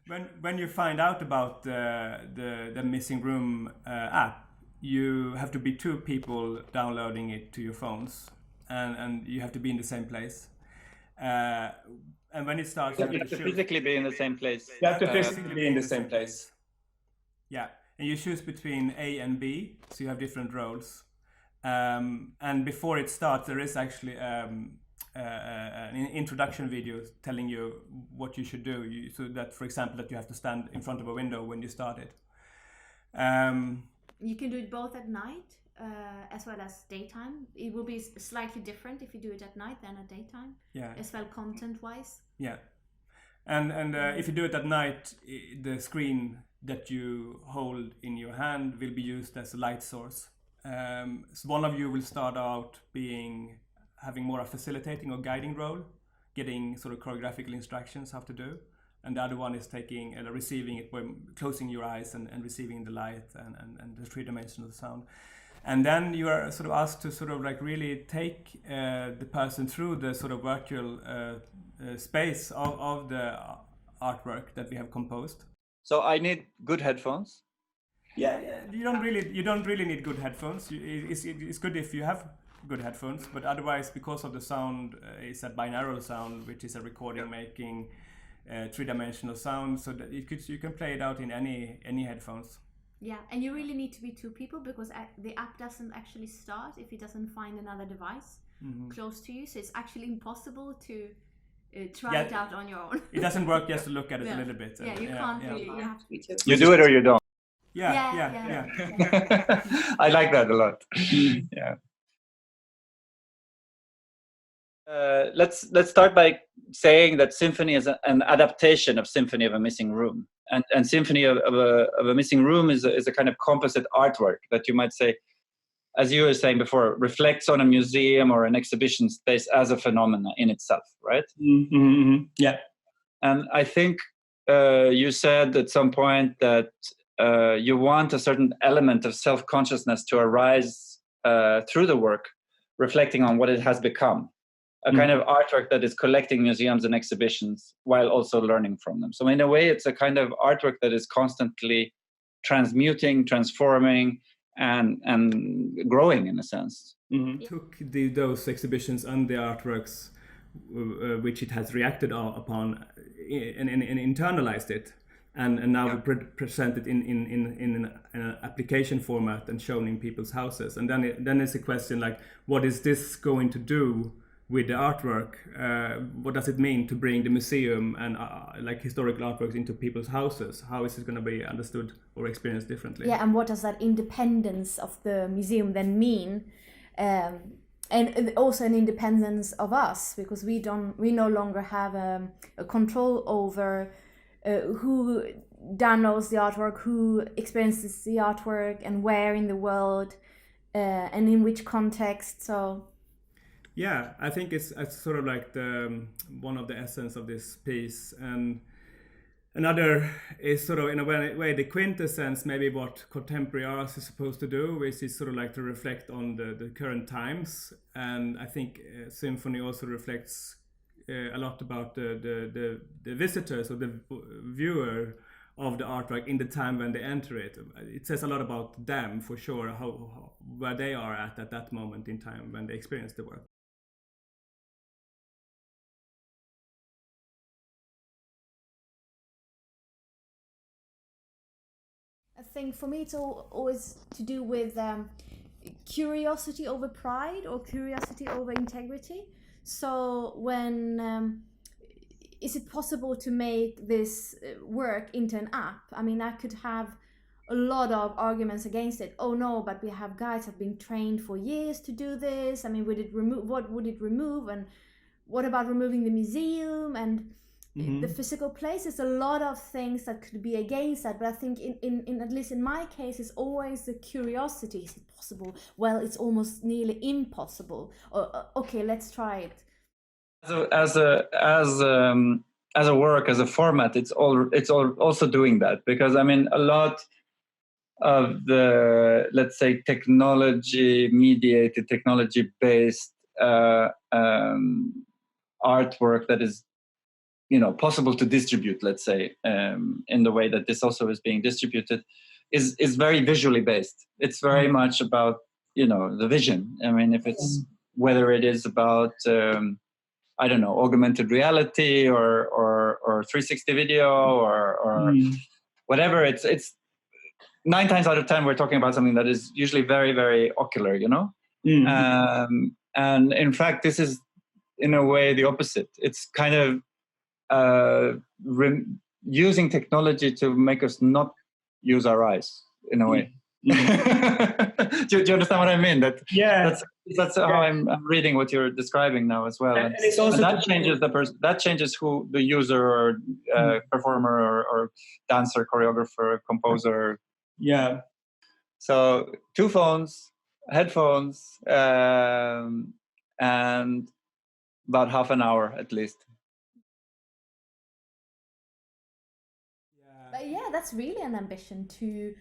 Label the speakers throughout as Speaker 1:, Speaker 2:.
Speaker 1: when you find out about the Missing Room app, you have to be two people downloading it to your phones, and you have to be in the same place. And when it starts,
Speaker 2: you have to physically be in the same place.
Speaker 3: You have to physically be in the same place.
Speaker 1: Yeah, and you choose between A and B, so you have different roles. And before it starts, there is actually an introduction video telling you what you should do. So that, for example, that you have to stand in front of a window when you start it.
Speaker 4: You can do it both at night as well as daytime. It will be slightly different if you do it at night than at daytime.
Speaker 1: Yeah.
Speaker 4: As well, content-wise.
Speaker 1: Yeah, and if you do it at night, the screen that you hold in your hand will be used as a light source. So one of you will start out having more a facilitating or guiding role, getting sort of choreographical instructions how to do, and the other one is receiving it by closing your eyes and receiving the light and the three-dimensional sound. And then you are sort of asked to sort of like really take the person through the sort of virtual space of the artwork that we have composed.
Speaker 2: So I need good headphones.
Speaker 1: Yeah, you don't really need good headphones. It's good if you have good headphones, but otherwise, because of the sound, it's a binaural sound, which is a recording making three-dimensional sound, so that you can play it out in any headphones.
Speaker 4: Yeah, and you really need to be two people because the app doesn't actually start if it doesn't find another device close to you. So it's actually impossible to try it out on your own.
Speaker 1: It doesn't work just to look at it a little bit.
Speaker 4: Yeah, you can't really. You have to be two.
Speaker 2: You do it or you don't.
Speaker 1: Yeah.
Speaker 2: I like that a lot. Yeah. Let's start by saying that Symphony is an adaptation of Symphony of a Missing Room, and Symphony of a Missing Room is a kind of composite artwork that you might say, as you were saying before, reflects on a museum or an exhibition space as a phenomena in itself, right?
Speaker 3: Mm-hmm. Yeah.
Speaker 2: And I think you said at some point that you want a certain element of self-consciousness to arise through the work, reflecting on what it has become. A kind of artwork that is collecting museums and exhibitions while also learning from them. So in a way, it's a kind of artwork that is constantly transmuting, transforming, and growing in a sense.
Speaker 1: Took those exhibitions and the artworks which it has reacted upon and internalized it, and now present it in an application format and shown in people's houses. And then it's a question like, what is this going to do with the artwork? What does it mean to bring the museum and like historical artworks into people's houses? How is it going to be understood or experienced differently?
Speaker 4: Yeah, and what does that independence of the museum then mean? And also an independence of us, because we no longer have a control over who downloads the artwork, who experiences the artwork, and where in the world, and in which context. So.
Speaker 1: Yeah, I think it's sort of like one of the essence of this piece, and another is sort of in a way the quintessence, maybe what contemporary art is supposed to do, which is sort of like to reflect on the current times. And I think Symphony also reflects a lot about the visitors or the viewer of the artwork in the time when they enter it. It says a lot about them, for sure, where they are at that moment in time when they experience the work.
Speaker 4: I think for me it's always to do with curiosity over pride or curiosity over integrity. So when is it possible to make this work into an app? I mean, I could have a lot of arguments against it. Oh no, but we have guys that have been trained for years to do this. I mean, what would it remove? And what about removing the museum and the physical place? There's a lot of things that could be against that, but I think in at least in my case, it's always the curiosity. Is it possible? Well, it's almost nearly impossible. Or okay, let's try it.
Speaker 2: As a work, as a format, it's also doing that, because I mean, a lot of the, let's say, technology-mediated, technology-based artwork that is possible to distribute, let's say, in the way that this also is being distributed, is very visually based. It's very much about the vision. I mean, if it's whether it is about I don't know, augmented reality or 360 video or whatever, it's 9 times out of 10 we're talking about something that is usually very, very ocular, and in fact this is in a way the opposite. It's kind of using technology to make us not use our eyes in a way. Do you understand what I mean? That's how I'm reading what you're describing now as well. And it's also that changes the person. That changes who the user or performer or dancer, choreographer, composer.
Speaker 3: Yeah.
Speaker 2: So 2 phones, headphones, and about half an hour at least.
Speaker 4: But yeah, that's really an ambition to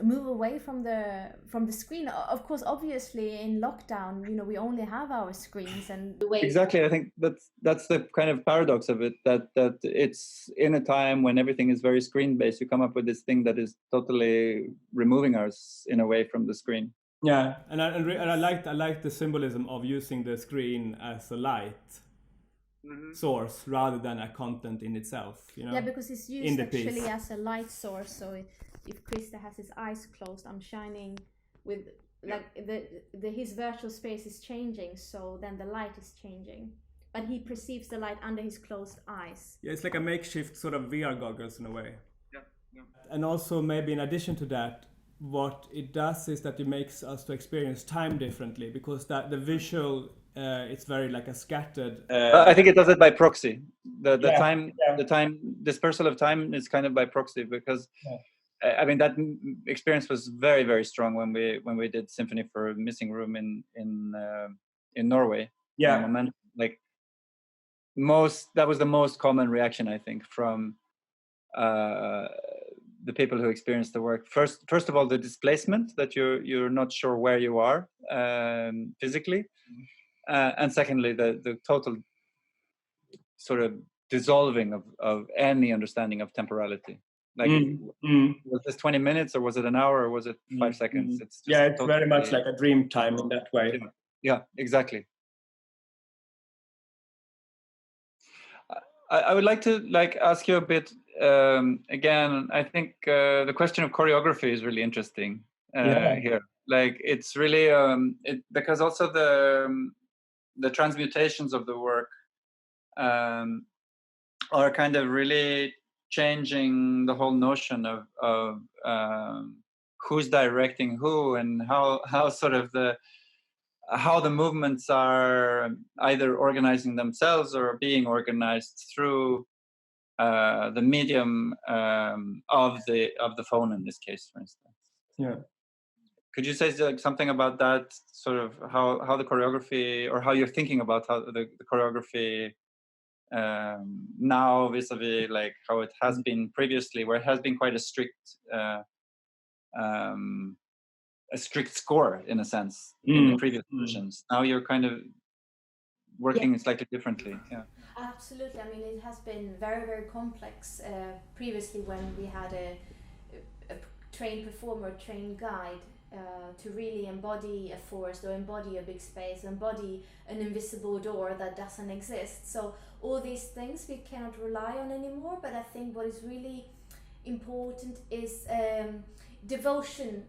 Speaker 4: move away from the screen. Of course, obviously in lockdown, we only have our screens and the way.
Speaker 2: Exactly, I think that's the kind of paradox of it, that it's in a time when everything is very screen based, you come up with this thing that is totally removing us in a way from the screen.
Speaker 1: Yeah, and I like the symbolism of using the screen as a light source rather than a content in itself.
Speaker 4: Yeah, because it's used actually as a light source. So if Krista has his eyes closed, I'm shining with his virtual space is changing, so then the light is changing, but he perceives the light under his closed eyes.
Speaker 1: Yeah, it's like a makeshift sort of VR goggles in a way.
Speaker 2: Yeah.
Speaker 1: And also maybe in addition to that, what it does is that it makes us to experience time differently, because that the visual it's very like a scattered.
Speaker 2: I think it does it by proxy. The time dispersal of time is kind of by proxy, because I mean that experience was very, very strong when we did Symphony for a Missing Room in Norway.
Speaker 3: Yeah,
Speaker 2: like that was the most common reaction, I think, from the people who experienced the work. First of all, the displacement, that you're not sure where you are physically, and secondly, the total sort of dissolving of any understanding of temporality. Like, was this 20 minutes, or was it an hour, or was it 5 seconds? It's just
Speaker 3: it's very much like a dream time in that way.
Speaker 2: Yeah, exactly. I would like to ask you a bit again. I think the question of choreography is really interesting here. Like, it's really because also the transmutations of the work are kind of really changing the whole notion of who's directing who, and how sort of how the movements are either organizing themselves or being organized through the medium of the phone in this case, for instance.
Speaker 3: Yeah.
Speaker 2: Could you say something about that, sort of how the choreography, or how you're thinking about how the choreography now vis-a-vis like how it has been previously, where it has been quite a strict score in a sense in the previous versions. Now you're kind of working slightly differently. Yeah.
Speaker 4: Absolutely. I mean, it has been very, very complex previously, when we had a trained performer, a trained guide, to really embody a forest, or embody a big space, embody an invisible door that doesn't exist. So all these things we cannot rely on anymore, but I think what is really important is devotion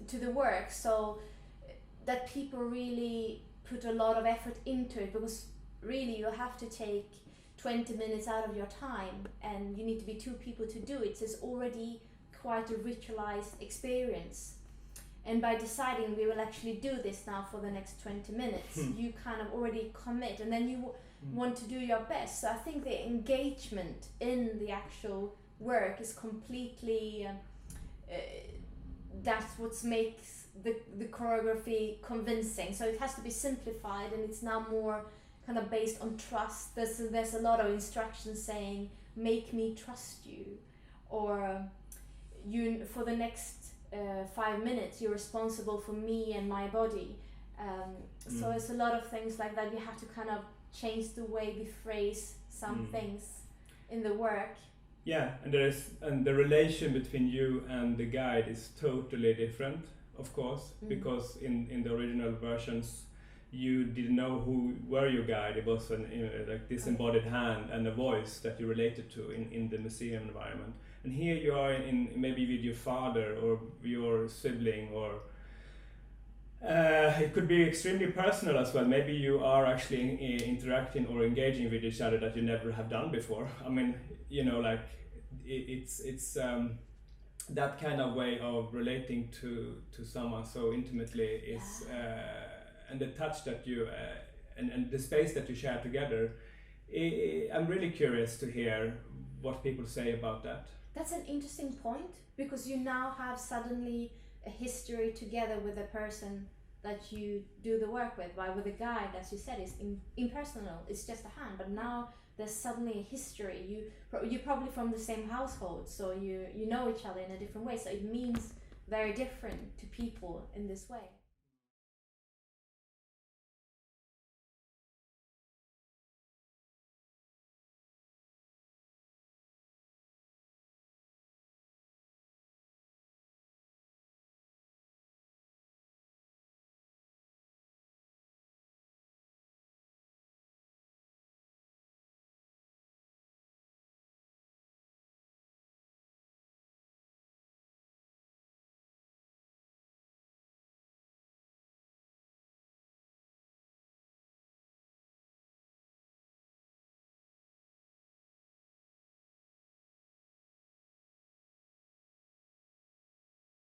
Speaker 4: to the work, so that people really put a lot of effort into it, because really you have to take 20 minutes out of your time, and you need to be 2 people to do it. So it's already quite a ritualized experience, and by deciding we will actually do this now for the next 20 minutes, you kind of already commit, and then you want to do your best. So I think the engagement in the actual work is completely that's what makes the choreography convincing. So it has to be simplified, and it's now more kind of based on trust. There's a lot of instructions saying, make me trust you, or you, for the next 5 minutes you're responsible for me and my body. So it's a lot of things like that. You have to kind of change the way we phrase some things in the work.
Speaker 1: Yeah, and the relation between you and the guide is totally different, of course, because in the original versions you didn't know who were your guide. It was an like disembodied hand and a voice that you related to in the museum environment. And here you are in maybe with your father or your sibling, or it could be extremely personal as well. Maybe you are actually interacting or engaging with each other that you never have done before. I mean, you know, like it's that kind of way of relating to someone so intimately is and the touch that you and the space that you share together. I'm really curious to hear what people say about that.
Speaker 4: That's an interesting point, because you now have suddenly a history together with the person that you do the work with. While with the guide, as you said, is impersonal, it's just a hand, but now there's suddenly a history. You're probably from the same household, so you know each other in a different way, so it means very different to people in this way.